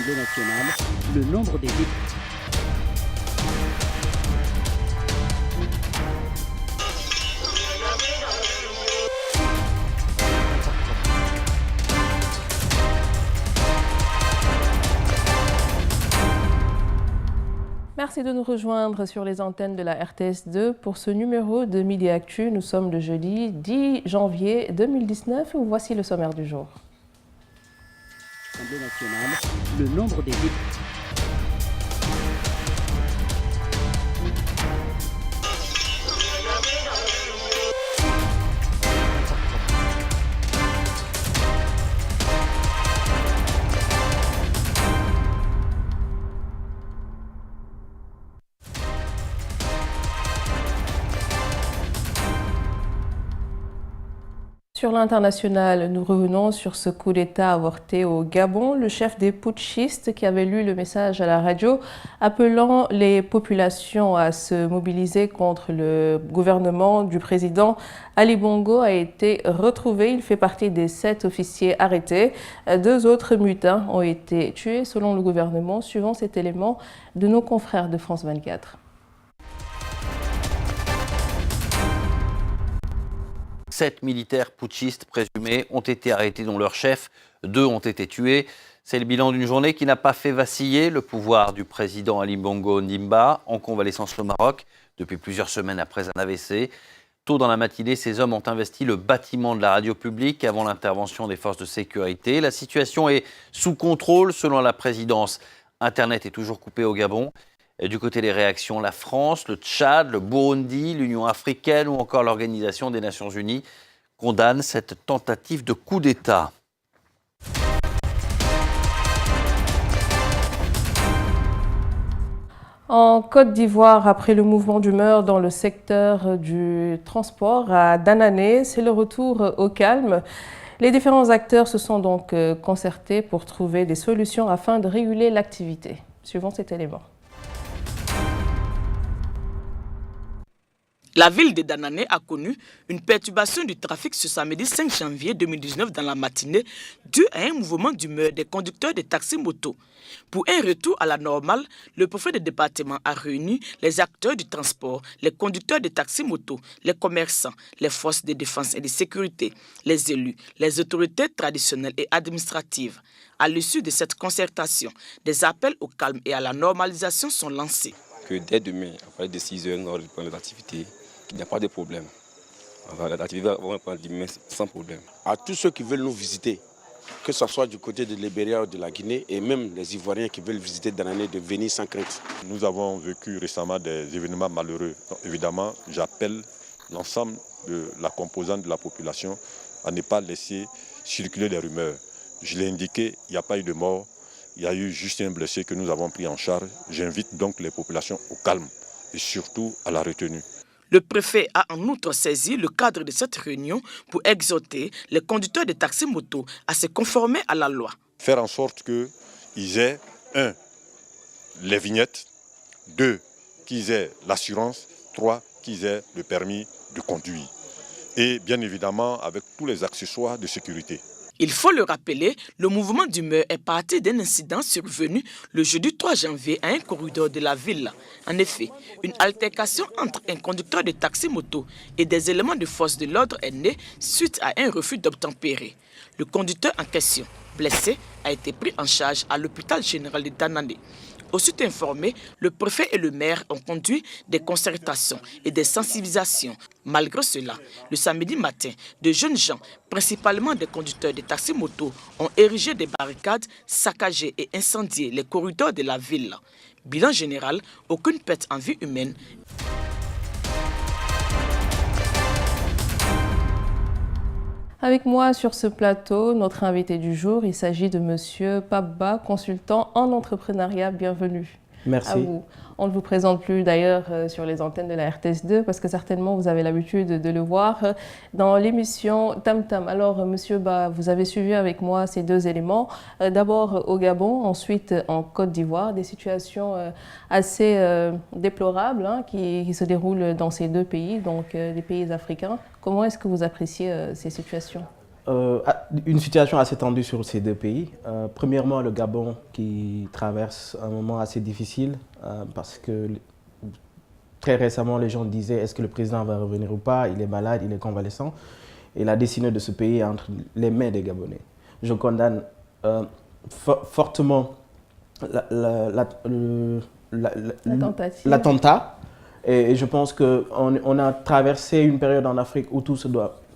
l'Assemblée nationale, le nombre des députés. Merci de nous rejoindre sur les antennes de la RTS2 pour ce numéro de Midi Actu. Nous sommes le jeudi 10 janvier 2019 et voici le sommaire du jour. L'Assemblée nationale, le nombre des députés. Sur l'international, nous revenons sur ce coup d'État avorté au Gabon. Le chef des putschistes qui avait lu le message à la radio appelant les populations à se mobiliser contre le gouvernement du président Ali Bongo a été retrouvé. Il fait partie des 7 officiers arrêtés. 2 autres mutins ont été tués selon le gouvernement, suivant cet élément de nos confrères de France 24. 7 militaires putschistes présumés ont été arrêtés, dont leur chef. 2 ont été tués. C'est le bilan d'une journée qui n'a pas fait vaciller le pouvoir du président Ali Bongo Ondimba, en convalescence au Maroc depuis plusieurs semaines après un AVC. Tôt dans la matinée, ces hommes ont investi le bâtiment de la radio publique avant l'intervention des forces de sécurité. La situation est sous contrôle selon la présidence. Internet est toujours coupé au Gabon. Et du côté des réactions, la France, le Tchad, le Burundi, l'Union africaine ou encore l'Organisation des Nations Unies condamnent cette tentative de coup d'État. En Côte d'Ivoire, après le mouvement d'humeur dans le secteur du transport à Danané, c'est le retour au calme. Les différents acteurs se sont donc concertés pour trouver des solutions afin de réguler l'activité. Suivons cet élément. La ville de Danané a connu une perturbation du trafic ce samedi 5 janvier 2019 dans la matinée due à un mouvement d'humeur des conducteurs de taxis-motos. Pour un retour à la normale, le préfet de département a réuni les acteurs du transport, les conducteurs de taxis-motos, les commerçants, les forces de défense et de sécurité, les élus, les autorités traditionnelles et administratives. À l'issue de cette concertation, des appels au calme et à la normalisation sont lancés. Que dès demain, à partir de 6 heures, nous allons reprendre l'activité. Il n'y a pas de problème. L'activité va reprendre demain sans problème. À tous ceux qui veulent nous visiter, que ce soit du côté de Libéria ou de la Guinée, et même les Ivoiriens qui veulent visiter Danané, de venir sans crainte. Nous avons vécu récemment des événements malheureux. Donc, évidemment, j'appelle l'ensemble de la composante de la population à ne pas laisser circuler des rumeurs. Je l'ai indiqué, il n'y a pas eu de mort, il y a eu juste un blessé que nous avons pris en charge. J'invite donc les populations au calme et surtout à la retenue. Le préfet a en outre saisi le cadre de cette réunion pour exhorter les conducteurs de taxis-motos à se conformer à la loi. Faire en sorte qu'ils aient, 1, les vignettes, 2, qu'ils aient l'assurance, 3, qu'ils aient le permis de conduire. Et bien évidemment avec tous les accessoires de sécurité. Il faut le rappeler, le mouvement d'humeur est parti d'un incident survenu le jeudi 3 janvier à un corridor de la ville. En effet, une altercation entre un conducteur de taxi-moto et des éléments de force de l'ordre est née suite à un refus d'obtempérer. Le conducteur en question, blessé, a été pris en charge à l'hôpital général de Danané. Aussitôt informé, le préfet et le maire ont conduit des concertations et des sensibilisations. Malgré cela, le samedi matin, de jeunes gens, principalement des conducteurs de taxis-motos, ont érigé des barricades, saccagé et incendié les corridors de la ville. Bilan général, aucune perte en vie humaine. Avec moi sur ce plateau, notre invité du jour, il s'agit de Monsieur Pabba, consultant en entrepreneuriat. Bienvenue. Merci. À vous. On ne vous présente plus d'ailleurs sur les antennes de la RTS2 parce que certainement vous avez l'habitude de le voir dans l'émission Tam Tam. Alors Monsieur Ba, vous avez suivi avec moi ces 2 éléments. D'abord au Gabon, ensuite en Côte d'Ivoire, des situations assez déplorables qui se déroulent dans ces 2 pays, donc des pays africains. Comment est-ce que vous appréciez ces situations ? Une situation assez tendue sur ces deux pays. Premièrement, le Gabon qui traverse un moment assez difficile parce que très récemment, les gens disaient est-ce que le président va revenir ou pas? Il est malade, il est convalescent. Et la destinée de ce pays est entre les mains des Gabonais. Je condamne fortement l'attentat. Et je pense qu'on a traversé une période en Afrique où tout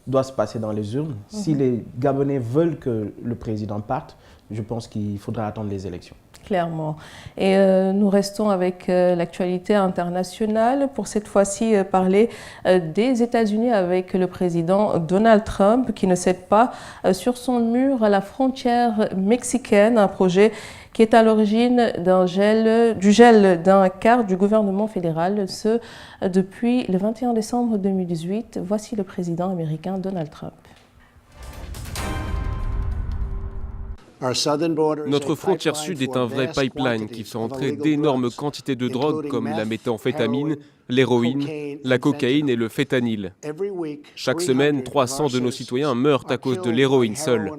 doit se passer dans les urnes. Si les Gabonais veulent que le président parte, je pense qu'il faudra attendre les élections. Clairement. Et nous restons avec l'actualité internationale. Pour cette fois-ci, parler des États-Unis avec le président Donald Trump qui ne cède pas sur son mur à la frontière mexicaine, un projet qui est à l'origine du gel d'un quart du gouvernement fédéral, ce depuis le 21 décembre 2018. Voici le président américain Donald Trump. Notre frontière sud est un vrai pipeline qui fait entrer d'énormes quantités de drogue comme la méthamphétamine, l'héroïne, la cocaïne et le fétanyl. Chaque semaine, 300 de nos citoyens meurent à cause de l'héroïne seule.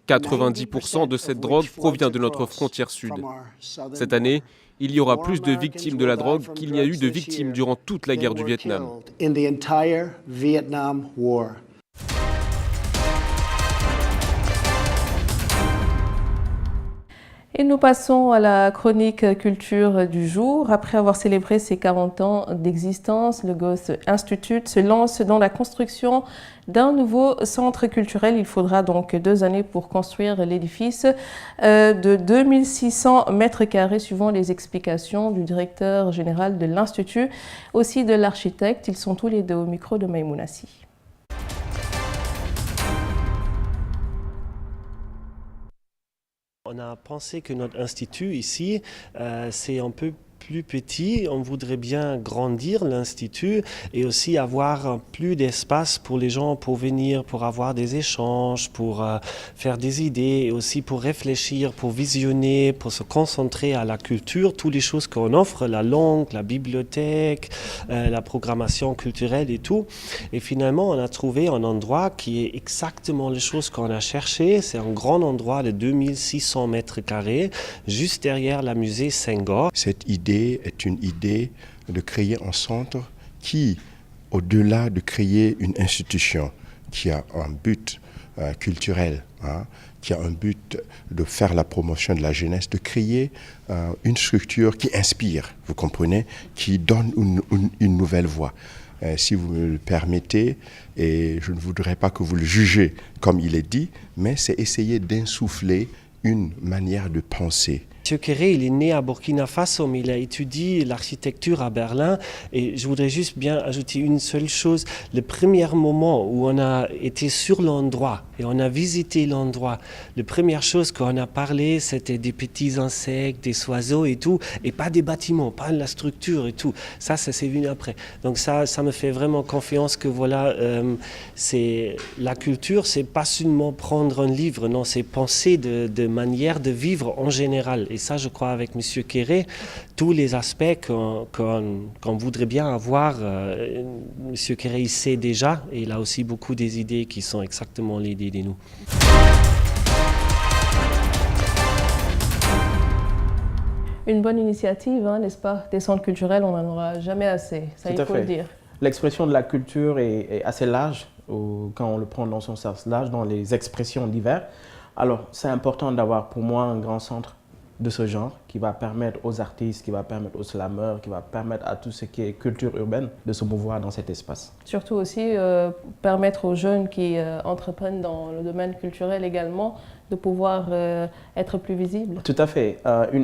90% de cette drogue provient de notre frontière sud. Cette année, il y aura plus de victimes de la drogue qu'il n'y a eu de victimes durant toute la guerre du Vietnam. Et nous passons à la chronique culture du jour. Après avoir célébré ses 40 ans d'existence, le Goethe Institut se lance dans la construction d'un nouveau centre culturel. Il faudra donc 2 années pour construire l'édifice de 2600 mètres carrés, suivant les explications du directeur général de l'Institut, aussi de l'architecte. Ils sont tous les deux au micro de Maïmounassi. On a pensé que notre institut ici, c'est un peu plus petit. On voudrait bien grandir l'Institut et aussi avoir plus d'espace pour les gens pour venir, pour avoir des échanges, pour faire des idées et aussi pour réfléchir, pour visionner, pour se concentrer à la culture, toutes les choses qu'on offre, la langue, la bibliothèque, la programmation culturelle et tout. Et finalement, on a trouvé un endroit qui est exactement les choses qu'on a cherché. C'est un grand endroit de 2600 mètres carrés, juste derrière la musée Senghor. Cette idée est une idée de créer un centre qui, au-delà de créer une institution qui a un but culturel, qui a un but de faire la promotion de la jeunesse, de créer une structure qui inspire, vous comprenez, qui donne une nouvelle voie. Si vous me le permettez, et je ne voudrais pas que vous le jugez comme il est dit, mais c'est essayer d'insuffler une manière de penser. M. Kéré, il est né à Burkina Faso, mais il a étudié l'architecture à Berlin. Et je voudrais juste bien ajouter une seule chose. Le premier moment où on a été sur l'endroit et on a visité l'endroit, la première chose qu'on a parlé, c'était des petits insectes, des oiseaux et tout, et pas des bâtiments, pas de la structure et tout. Ça s'est venu après. Donc ça me fait vraiment confiance que voilà, c'est la culture, c'est pas seulement prendre un livre, non, c'est penser de manière de vivre en général. Et ça, je crois, avec M. Kéré, tous les aspects qu'on voudrait bien avoir, M. Kéré, il sait déjà, et il a aussi beaucoup des idées qui sont exactement les idées de nous. Une bonne initiative, hein, n'est-ce pas? Des centres culturels, on n'en aura jamais assez, ça il faut le dire. L'expression de la culture est assez large, quand on le prend dans son sens large, dans les expressions diverses. Alors, c'est important d'avoir pour moi un grand centre de ce genre qui va permettre aux artistes, qui va permettre aux slameurs, qui va permettre à tout ce qui est culture urbaine de se mouvoir dans cet espace. Surtout aussi permettre aux jeunes qui entreprennent dans le domaine culturel également de pouvoir être plus visibles. Tout à fait.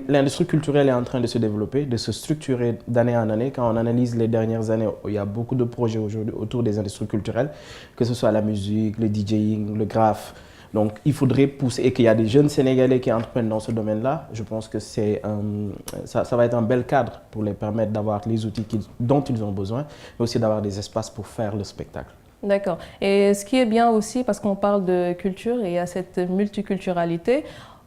L'industrie culturelle est en train de se développer, de se structurer d'année en année. Quand on analyse les dernières années, il y a beaucoup de projets aujourd'hui autour des industries culturelles, que ce soit la musique, le DJing, le graphe. Donc, il faudrait pousser, et qu'il y a des jeunes Sénégalais qui entreprennent dans ce domaine-là. Je pense que ça va être un bel cadre pour les permettre d'avoir les outils dont ils ont besoin, mais aussi d'avoir des espaces pour faire le spectacle. D'accord. Et ce qui est bien aussi, parce qu'on parle de culture et il y a cette multiculturalité,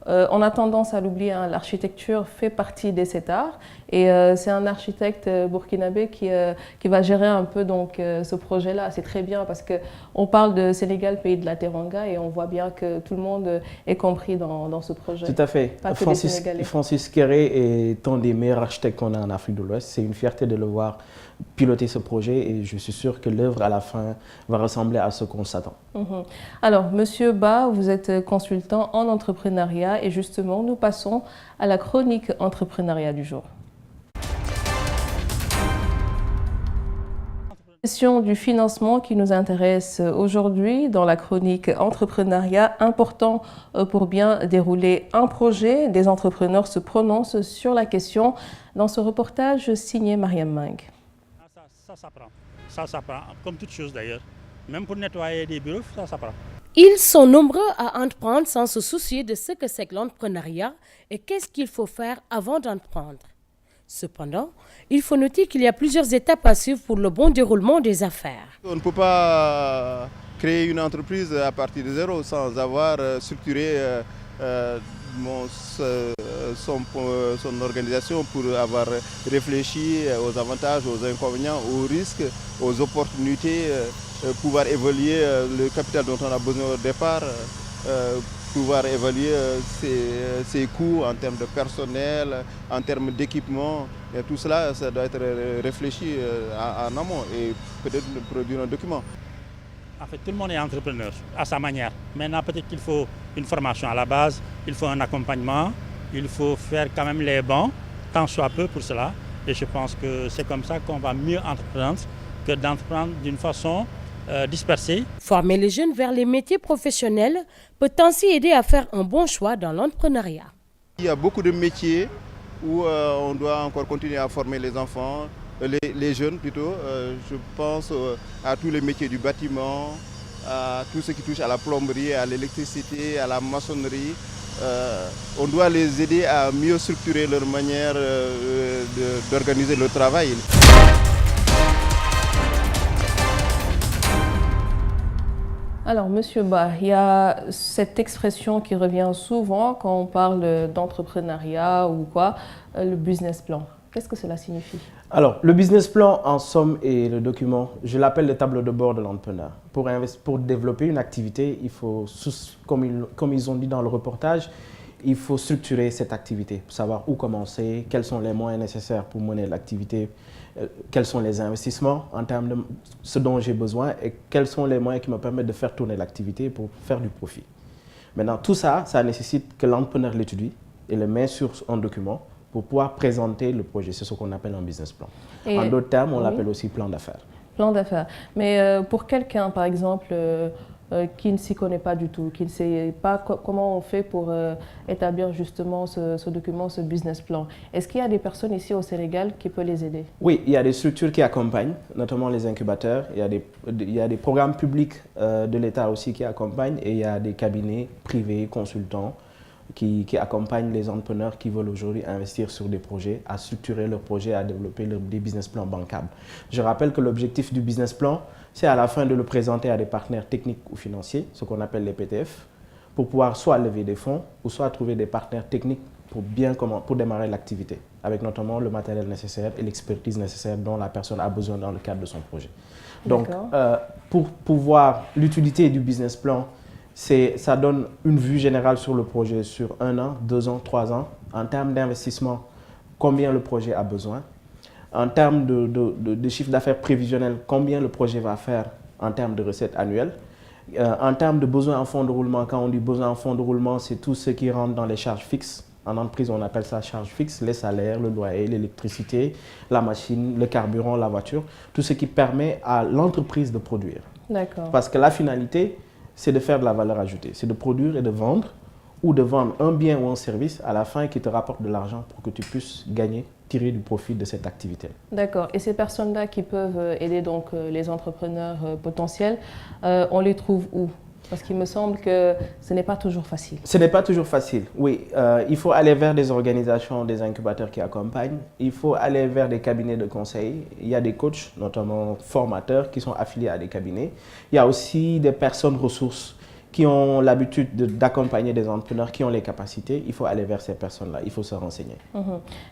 on a tendance à l'oublier, hein, l'architecture fait partie de cet art Et c'est un architecte burkinabé qui va gérer un peu donc, ce projet-là. C'est très bien parce qu'on parle de Sénégal, pays de la Teranga, et on voit bien que tout le monde est compris dans ce projet. Tout à fait. Pas que les Sénégalais. Francis Kéré est un des meilleurs architectes qu'on a en Afrique de l'Ouest. C'est une fierté de le voir piloter ce projet et je suis sûr que l'œuvre à la fin va ressembler à ce qu'on s'attend. Alors, Monsieur Ba, vous êtes consultant en entrepreneuriat et justement, nous passons à la chronique entrepreneuriat du jour. Question du financement qui nous intéresse aujourd'hui dans la chronique entrepreneuriat. Important pour bien dérouler un projet. Des entrepreneurs se prononcent sur la question dans ce reportage signé Mariam Mang. Ça s'apprend. Ça s'apprend, comme toute chose d'ailleurs. Même pour nettoyer des bureaux, ça s'apprend. Ils sont nombreux à entreprendre sans se soucier de ce que c'est que l'entrepreneuriat et qu'est-ce qu'il faut faire avant d'entreprendre. Cependant, il faut noter qu'il y a plusieurs étapes à suivre pour le bon déroulement des affaires. On ne peut pas créer une entreprise à partir de zéro sans avoir structuré son organisation pour avoir réfléchi aux avantages, aux inconvénients, aux risques, aux opportunités, pouvoir évaluer le capital dont on a besoin au départ, pouvoir évaluer ses coûts en termes de personnel, en termes d'équipement. Et tout cela, ça doit être réfléchi en amont et peut-être produire un document. En fait, tout le monde est entrepreneur à sa manière. Maintenant, peut-être qu'il faut une formation à la base, il faut un accompagnement, il faut faire quand même les bons, tant soit peu pour cela. Et je pense que c'est comme ça qu'on va mieux entreprendre que d'entreprendre d'une façon dispersée. Former les jeunes vers les métiers professionnels peut ainsi aider à faire un bon choix dans l'entrepreneuriat. Il y a beaucoup de métiers où on doit encore continuer à former les enfants, les jeunes plutôt. Je pense à tous les métiers du bâtiment, à tout ce qui touche à la plomberie, à l'électricité, à la maçonnerie. On doit les aider à mieux structurer leur manière d'organiser leur travail. Alors, Monsieur Ba, il y a cette expression qui revient souvent quand on parle d'entrepreneuriat ou quoi, le business plan. Qu'est-ce que cela signifie? Alors, le business plan, en somme, est le document, je l'appelle le tableau de bord de l'entrepreneur. Pour développer une activité, il faut, comme ils ont dit dans le reportage, il faut structurer cette activité, pour savoir où commencer, quels sont les moyens nécessaires pour mener l'activité, quels sont les investissements en termes de ce dont j'ai besoin et quels sont les moyens qui me permettent de faire tourner l'activité pour faire du profit. Maintenant, tout ça, ça nécessite que l'entrepreneur l'étudie et le met sur un document pour pouvoir présenter le projet. C'est ce qu'on appelle un business plan. Et en d'autres termes, on l'appelle aussi plan d'affaires. Plan d'affaires. Mais pour quelqu'un, par exemple, qui ne s'y connaît pas du tout, qui ne sait pas comment on fait pour établir justement ce document, ce business plan, est-ce qu'il y a des personnes ici au Sénégal qui peuvent les aider? Oui, il y a des structures qui accompagnent, notamment les incubateurs. Il y a des programmes publics de l'État aussi qui accompagnent et il y a des cabinets privés, consultants, qui accompagnent les entrepreneurs qui veulent aujourd'hui investir sur des projets, à structurer leurs projets, à développer des business plans bancables. Je rappelle que l'objectif du business plan, c'est à la fin de le présenter à des partenaires techniques ou financiers, ce qu'on appelle les PTF, pour pouvoir soit lever des fonds ou soit trouver des partenaires techniques pour démarrer l'activité, avec notamment le matériel nécessaire et l'expertise nécessaire dont la personne a besoin dans le cadre de son projet. Donc, pour pouvoir l'utilité du business plan, ça donne une vue générale sur le projet sur 1 an, 2 ans, 3 ans, en termes d'investissement, combien le projet a besoin, en termes de chiffre d'affaires prévisionnel, combien le projet va faire en termes de recettes annuelles, en termes de besoins en fonds de roulement. Quand on dit besoins en fonds de roulement, c'est tout ce qui rentre dans les charges fixes. En entreprise, on appelle ça charges fixes, les salaires, le loyer, l'électricité, la machine, le carburant, la voiture, tout ce qui permet à l'entreprise de produire. D'accord. Parce que la finalité, c'est de faire de la valeur ajoutée, c'est de produire et de vendre, ou de vendre un bien ou un service à la fin qui te rapporte de l'argent pour que tu puisses gagner, tirer du profit de cette activité. D'accord. Et ces personnes-là qui peuvent aider donc les entrepreneurs potentiels, on les trouve où? Parce qu'il me semble que ce n'est pas toujours facile. Ce n'est pas toujours facile, oui. Il faut aller vers des organisations, des incubateurs qui accompagnent. Il faut aller vers des cabinets de conseil. Il y a des coachs, notamment formateurs, qui sont affiliés à des cabinets. Il y a aussi des personnes ressources qui ont l'habitude d'accompagner des entrepreneurs, qui ont les capacités, il faut aller vers ces personnes-là, il faut se renseigner.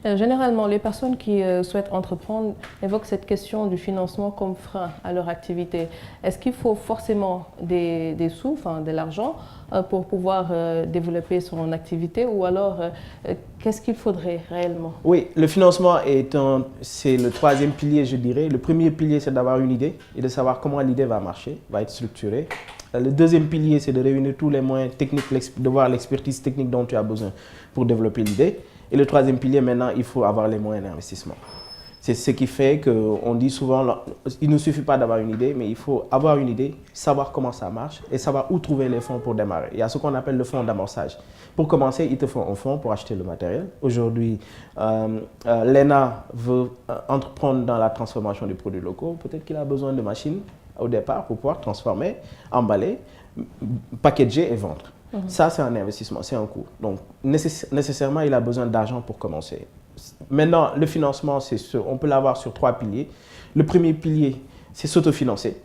Généralement, les personnes qui souhaitent entreprendre évoquent cette question du financement comme frein à leur activité. Est-ce qu'il faut forcément des sous, enfin de l'argent, pour pouvoir développer son activité, ou alors qu'est-ce qu'il faudrait réellement? Oui, le financement c'est le troisième pilier, je dirais. Le premier pilier, c'est d'avoir une idée et de savoir comment l'idée va marcher, va être structurée. Le deuxième pilier, c'est de réunir tous les moyens techniques, de voir l'expertise technique dont tu as besoin pour développer l'idée. Et le troisième pilier, maintenant, il faut avoir les moyens d'investissement. C'est ce qui fait qu'on dit souvent, il ne suffit pas d'avoir une idée, mais il faut avoir une idée, savoir comment ça marche et savoir où trouver les fonds pour démarrer. Il y a ce qu'on appelle le fonds d'amorçage. Pour commencer, il te faut un fonds pour acheter le matériel. Aujourd'hui, l'ENA veut entreprendre dans la transformation des produits locaux. Peut-être qu'il a besoin de machines au départ pour pouvoir transformer, emballer, packager et vendre. Ça, c'est un investissement, c'est un coût. Donc, nécessairement, il a besoin d'argent pour commencer. Maintenant, le financement, on peut l'avoir sur 3 piliers. Le premier pilier, c'est s'autofinancer.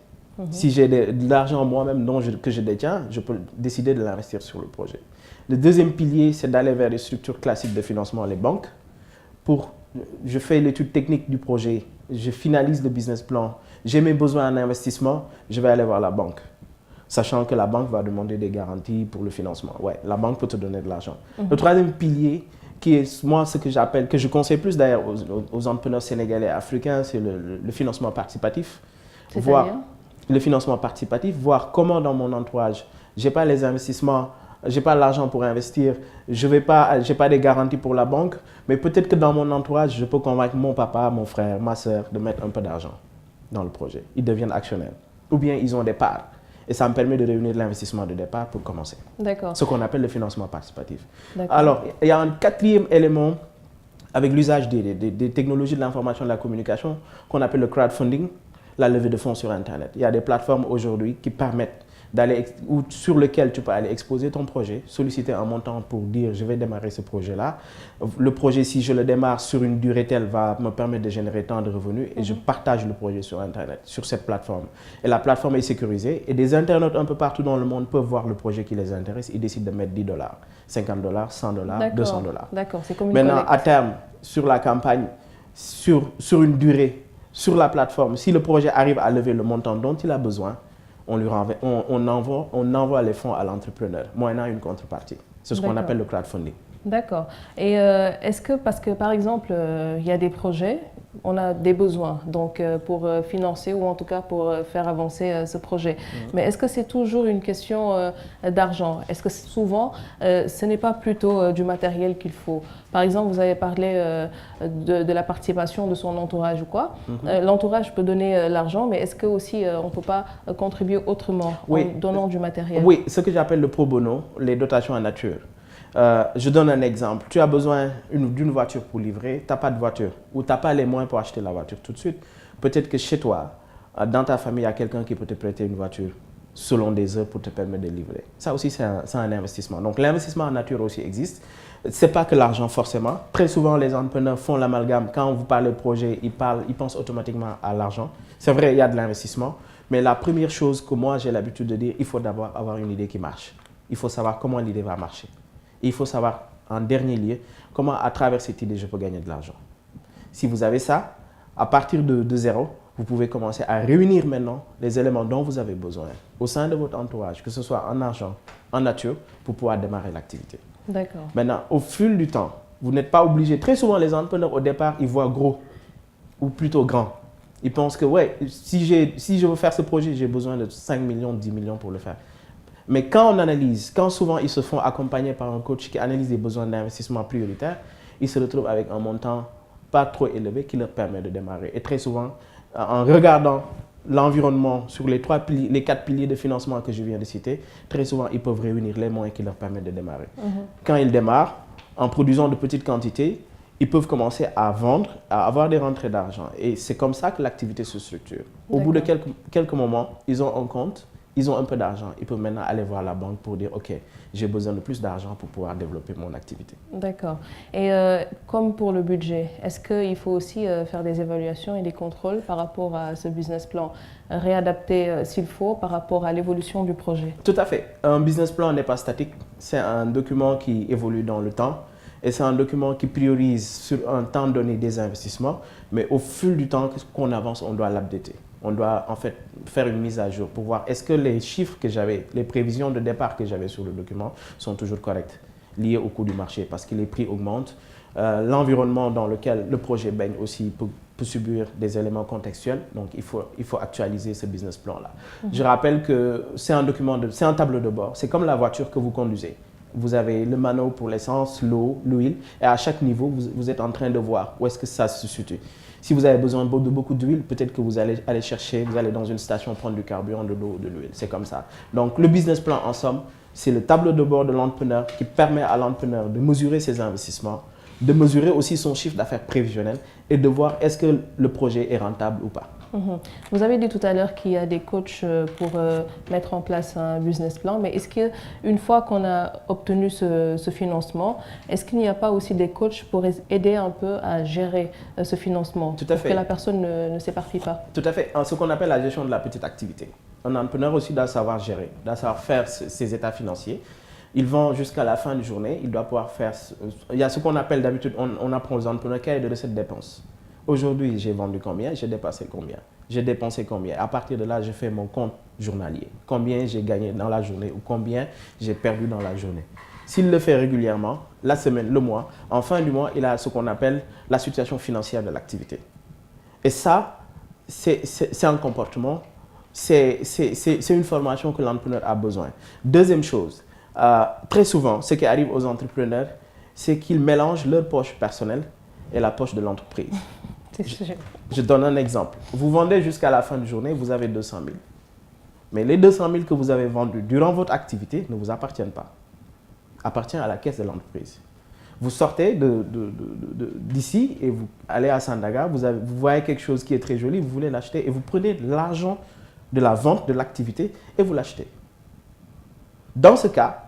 Si j'ai de l'argent moi-même que je détiens, je peux décider de l'investir sur le projet. Le deuxième pilier, c'est d'aller vers les structures classiques de financement, les banques. Je fais l'étude technique du projet, je finalise le business plan, j'ai mes besoins en investissement, je vais aller voir la banque. Sachant que la banque va demander des garanties pour le financement. Ouais, la banque peut te donner de l'argent. Le troisième pilier, qui est moi ce que j'appelle, que je conseille plus d'ailleurs aux entrepreneurs sénégalais et africains, c'est le financement participatif. Le financement participatif, voir comment dans mon entourage, je n'ai pas les investissements, je n'ai pas l'argent pour investir, je n'ai pas des garanties pour la banque, mais peut-être que dans mon entourage, je peux convaincre mon papa, mon frère, ma soeur de mettre un peu d'argent dans le projet. Ils deviennent actionnaires. Ou bien ils ont des parts. Et ça me permet de réunir de l'investissement de départ pour commencer. D'accord. Ce qu'on appelle le financement participatif. Alors, il y a un quatrième élément avec l'usage des technologies de l'information et de la communication qu'on appelle le crowdfunding, la levée de fonds sur Internet. Il y a des plateformes aujourd'hui qui permettent ou sur lesquelles tu peux aller exposer ton projet, solliciter un montant pour dire je vais démarrer ce projet-là. Le projet, si je le démarre sur une durée telle, va me permettre de générer tant de revenus et je partage le projet sur Internet, sur cette plateforme. Et la plateforme est sécurisée et des internautes un peu partout dans le monde peuvent voir le projet qui les intéresse. Ils décident de mettre $10, $50, $100, $200. D'accord, c'est comme une Maintenant, collecte. à terme, sur la campagne, sur une durée, sur la plateforme, si le projet arrive à lever le montant dont il a besoin, on envoie les fonds à l'entrepreneur, moyennant une contrepartie. C'est ce qu'on appelle le crowdfunding. D'accord. Et est-ce que, parce que par exemple, il y a des projets, on a des besoins donc, pour financer ou en tout cas pour faire avancer ce projet. Mais est-ce que c'est toujours une question d'argent? Est-ce que souvent, ce n'est pas plutôt du matériel qu'il faut? Par exemple, vous avez parlé de la participation de son entourage ou quoi. L'entourage peut donner l'argent, mais est-ce que aussi on ne peut pas contribuer autrement en donnant du matériel? Oui, ce que j'appelle le pro bono, les dotations en nature. Je donne un exemple. Tu as besoin d'une voiture pour livrer, tu n'as pas de voiture ou tu n'as pas les moyens pour acheter la voiture tout de suite. Peut-être que chez toi, dans ta famille, il y a quelqu'un qui peut te prêter une voiture selon des heures pour te permettre de livrer. Ça aussi, c'est un investissement. Donc l'investissement en nature aussi existe. Ce n'est pas que l'argent forcément. Très souvent, les entrepreneurs font l'amalgame. Quand vous parlez de projet, ils pensent automatiquement à l'argent. C'est vrai, il y a de l'investissement. Mais la première chose que moi, j'ai l'habitude de dire, il faut d'abord avoir une idée qui marche. Il faut savoir comment l'idée va marcher. Et il faut savoir, en dernier lieu, comment à travers cette idée, je peux gagner de l'argent. Si vous avez ça, à partir de zéro, vous pouvez commencer à réunir maintenant les éléments dont vous avez besoin au sein de votre entourage, que ce soit en argent, en nature, pour pouvoir démarrer l'activité. D'accord. Maintenant, au fil du temps, vous n'êtes pas obligé. Très souvent, les entrepreneurs, au départ, ils voient gros ou plutôt grand. Ils pensent que, ouais, si je veux faire ce projet, j'ai besoin de 5 millions, 10 millions pour le faire. Mais quand on analyse, quand souvent ils se font accompagner par un coach qui analyse les besoins d'investissement prioritaires, ils se retrouvent avec un montant pas trop élevé qui leur permet de démarrer. Et très souvent, en regardant l'environnement sur les 4 piliers de financement que je viens de citer, très souvent ils peuvent réunir les moyens qui leur permettent de démarrer. Quand ils démarrent, en produisant de petites quantités, ils peuvent commencer à vendre, à avoir des rentrées d'argent. Et c'est comme ça que l'activité se structure. Au bout de quelques moments, ils ont un compte ils ont un peu d'argent, ils peuvent maintenant aller voir la banque pour dire « Ok, j'ai besoin de plus d'argent pour pouvoir développer mon activité. » D'accord. Et comme pour le budget, est-ce qu'il faut aussi faire des évaluations et des contrôles par rapport à ce business plan, réadapter s'il faut par rapport à l'évolution du projet? Tout à fait. Un business plan n'est pas statique, c'est un document qui évolue dans le temps et c'est un document qui priorise sur un temps donné des investissements, mais au fil du temps qu'on avance, on doit l'updater. On doit en fait faire une mise à jour pour voir est-ce que les chiffres que j'avais, les prévisions de départ que j'avais sur le document sont toujours correctes, liées au coût du marché parce que les prix augmentent. L'environnement dans lequel le projet baigne aussi peut subir des éléments contextuels, donc il faut actualiser ce business plan-là. Je rappelle que c'est un document, c'est un tableau de bord, c'est comme la voiture que vous conduisez. Vous avez le manuel pour l'essence, l'eau, l'huile, et à chaque niveau, vous êtes en train de voir où est-ce que ça se situe. Si vous avez besoin de beaucoup d'huile, peut-être que vous allez aller chercher, vous allez dans une station prendre du carburant, de l'eau, de l'huile. C'est comme ça. Donc le business plan, en somme, c'est le tableau de bord de l'entrepreneur qui permet à l'entrepreneur de mesurer ses investissements, de mesurer aussi son chiffre d'affaires prévisionnel et de voir est-ce que le projet est rentable ou pas. Vous avez dit tout à l'heure qu'il y a des coachs pour mettre en place un business plan, mais est-ce qu'une fois qu'on a obtenu ce financement, est-ce qu'il n'y a pas aussi des coachs pour aider un peu à gérer ce financement, Tout à fait. pour que la personne ne s'éparpille pas? Tout à fait. Ce qu'on appelle la gestion de la petite activité. Un entrepreneur aussi doit savoir gérer, doit savoir faire ses états financiers. Il vend jusqu'à la fin de journée, il doit pouvoir faire... Il y a ce qu'on appelle d'habitude, on apprend aux entrepreneurs quelle est de recettes dépenses. Aujourd'hui, j'ai vendu combien, j'ai dépassé combien, j'ai dépensé combien. À partir de là, je fais mon compte journalier. Combien j'ai gagné dans la journée ou combien j'ai perdu dans la journée. S'il le fait régulièrement, la semaine, le mois, en fin du mois, il a ce qu'on appelle la situation financière de l'activité. Et ça, c'est un comportement, c'est une formation que l'entrepreneur a besoin. Deuxième chose, très souvent, ce qui arrive aux entrepreneurs, c'est qu'ils mélangent leur poche personnelle et la poche de l'entreprise. Je donne un exemple. Vous vendez jusqu'à la fin de journée, vous avez 200 000. Mais les 200 000 que vous avez vendus durant votre activité ne vous appartiennent pas. Appartiennent à la caisse de l'entreprise. Vous sortez d'ici et vous allez à Sandaga, vous voyez quelque chose qui est très joli, vous voulez l'acheter et vous prenez l'argent de la vente de l'activité et vous l'achetez. Dans ce cas,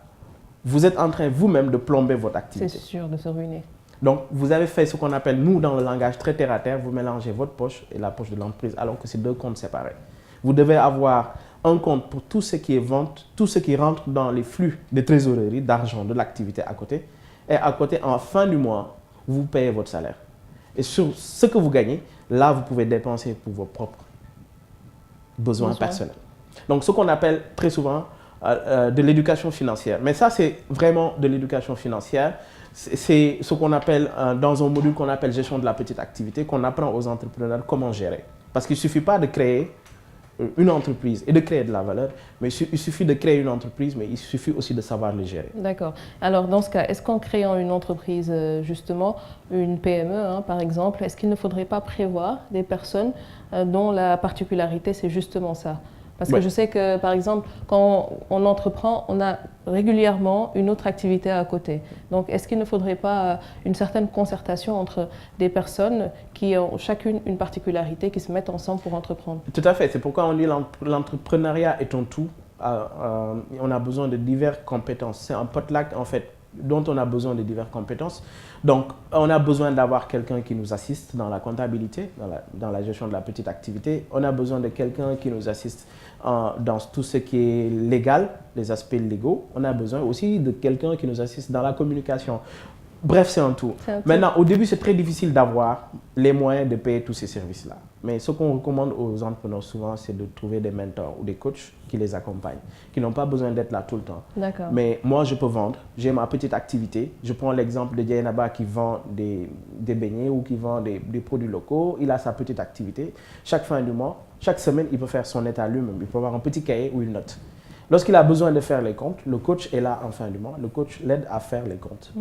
vous êtes en train vous-même de plomber votre activité. C'est sûr, de se ruiner. Donc, vous avez fait ce qu'on appelle, nous, dans le langage très terre-à-terre, vous mélangez votre poche et la poche de l'entreprise, alors que c'est deux comptes séparés. Vous devez avoir un compte pour tout ce qui est vente, tout ce qui rentre dans les flux de trésorerie, d'argent, de l'activité à côté. Et à côté, en fin du mois, vous payez votre salaire. Et sur ce que vous gagnez, là, vous pouvez dépenser pour vos propres besoins personnels. Donc, ce qu'on appelle très souvent de l'éducation financière. Mais ça, c'est vraiment de l'éducation financière. C'est ce qu'on appelle, dans un module qu'on appelle gestion de la petite activité, qu'on apprend aux entrepreneurs comment gérer. Parce qu'il ne suffit pas de créer une entreprise et de créer de la valeur, mais il suffit de créer une entreprise, mais il suffit aussi de savoir le gérer. D'accord. Alors, dans ce cas, est-ce qu'en créant une entreprise, justement, une PME, par exemple, est-ce qu'il ne faudrait pas prévoir des personnes dont la particularité, c'est justement ça? Parce que je sais que, par exemple, quand on entreprend, on a régulièrement une autre activité à côté. Donc, est-ce qu'il ne faudrait pas une certaine concertation entre des personnes qui ont chacune une particularité, qui se mettent ensemble pour entreprendre? Tout à fait. C'est pourquoi on dit l'entrepreneuriat est un tout. On a besoin de diverses compétences. C'est un potluck, en fait, dont on a besoin de diverses compétences. Donc, on a besoin d'avoir quelqu'un qui nous assiste dans la comptabilité, dans la gestion de la petite activité. On a besoin de quelqu'un qui nous assiste dans tout ce qui est légal, les aspects légaux. On a besoin aussi de quelqu'un qui nous assiste dans la communication. Bref, c'est un tout. Maintenant, au début, c'est très difficile d'avoir les moyens de payer tous ces services-là. Mais ce qu'on recommande aux entrepreneurs souvent, c'est de trouver des mentors ou des coachs qui les accompagnent, qui n'ont pas besoin d'être là tout le temps. Mais moi, je peux vendre. J'ai ma petite activité. Je prends l'exemple de Djainaba qui vend des beignets ou qui vend des produits locaux. Il a sa petite activité. Chaque fin du mois, chaque semaine, il peut faire son état lui-même. Il peut avoir un petit cahier ou une note. Lorsqu'il a besoin de faire les comptes, le coach est là en fin du mois. Le coach l'aide à faire les comptes.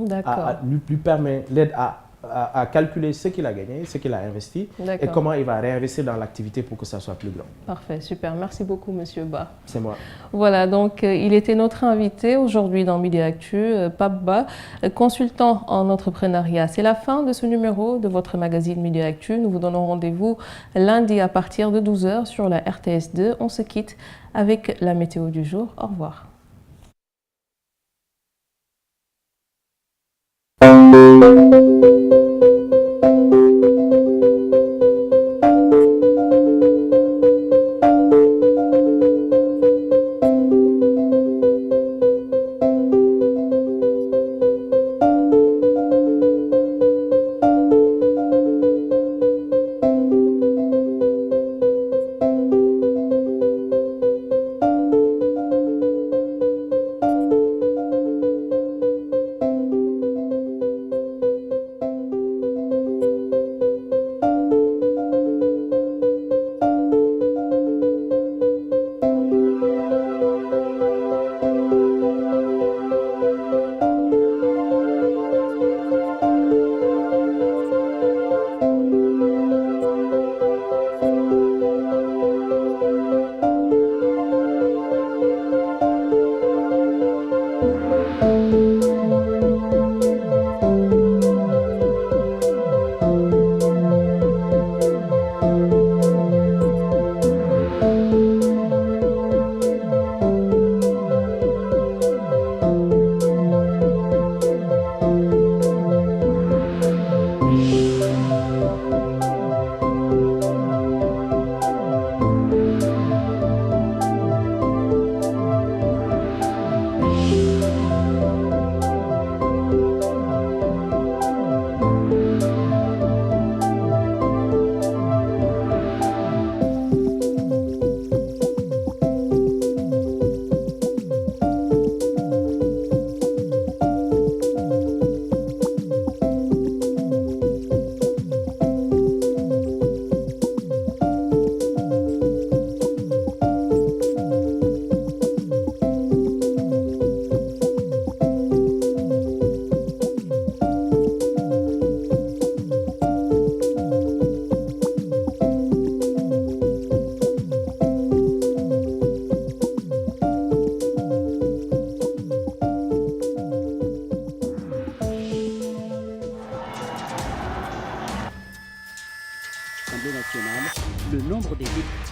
Lui permet, l'aide à à calculer ce qu'il a gagné, ce qu'il a investi et comment il va réinvestir dans l'activité pour que ça soit plus grand. Parfait, super. Merci beaucoup, Monsieur Ba. C'est moi. Voilà, donc il était notre invité aujourd'hui dans Midi Actu, Pape Ba, consultant en entrepreneuriat. C'est la fin de ce numéro de votre magazine Midi Actu. Nous vous donnons rendez-vous lundi à partir de 12h sur la RTS2. On se quitte avec la météo du jour. Au revoir. Nationale, le nombre des députés